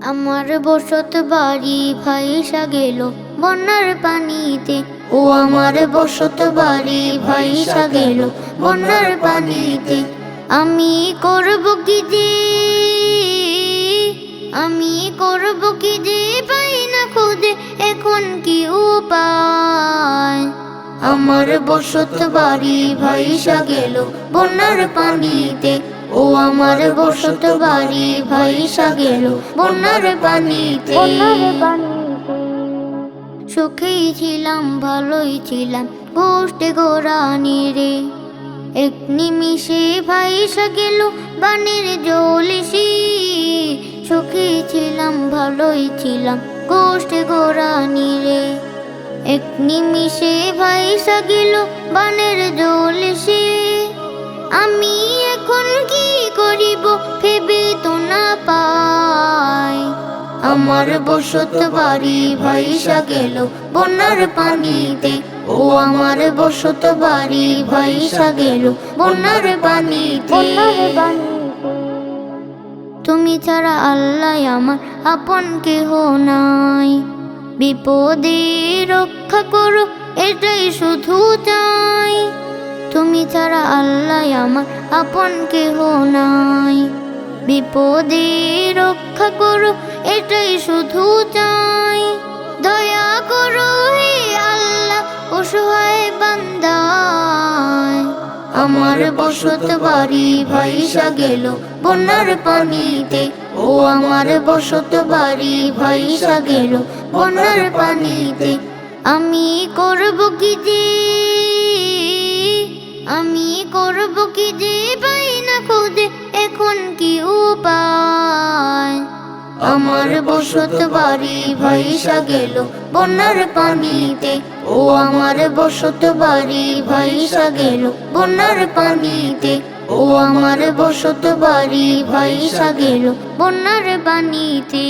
আমার বসত বাড়ি ভাইসা গেল বন্যার পানিতে। ও আমার বসত বাড়ি ভাইসা গেল বন্যার পানিতে। আমি করব কি যে, আমি করব কি যে, পাই না খুঁজে এখন কি উপায়। আমার বসত বাড়ি ভাইসা গেল বন্যার পানিতে। ও আমার বসত বাড়ি ভাইসা গেল বন্যার পানিতে। সুখেই ছিলাম ভালোই ছিলাম গোষ্ঠে গোরানি রে, এক নিমিষে ভাইসা গেল বানের জলিসি। সুখেই ছিলাম ভালোই ছিলাম গোষ্ঠে গোরানি রে, এক নিমিষে ভাইসা গেল বানের জলিসি। আমি এখন কি করিব ভেবে তো না পাই। আমার বসত বাড়ি ভাইসা গেল বন্যার পানিতে। ও আমার বসত বাড়ি ভাইসা গেল বন্যার পানিতে। তুমি ছাড়া আল্লাহ আমার আপন কেহ নাই, বিপদে রক্ষা করো এটাই শুধু চাই। তুমি ছাড়া আল্লাহ আমার আপন কেহ নাই, বিপদে রক্ষা করো এটাই শুধু চাই। দয়া করো হে আল্লাহ অসহায় বান্দায়। আমার বসত বাড়ি ভাইসা গেল বন্যার পানিতে। ও আমার বসত বাড়ি ভাইসা গেল বন্যার পানিতে। আমি করব কি যে, আমি করব কি যে, পাই না খুঁজে এখন কি উপায়। আমার বসত বাড়ি ভাইসা গেল বন্যার পানিতে। ও আমার বসত বাড়ি ভাইসা গেল বন্যার পানিতে। ও আমার বসত বাড়ি ভাইসা গেল বন্যার পানিতে।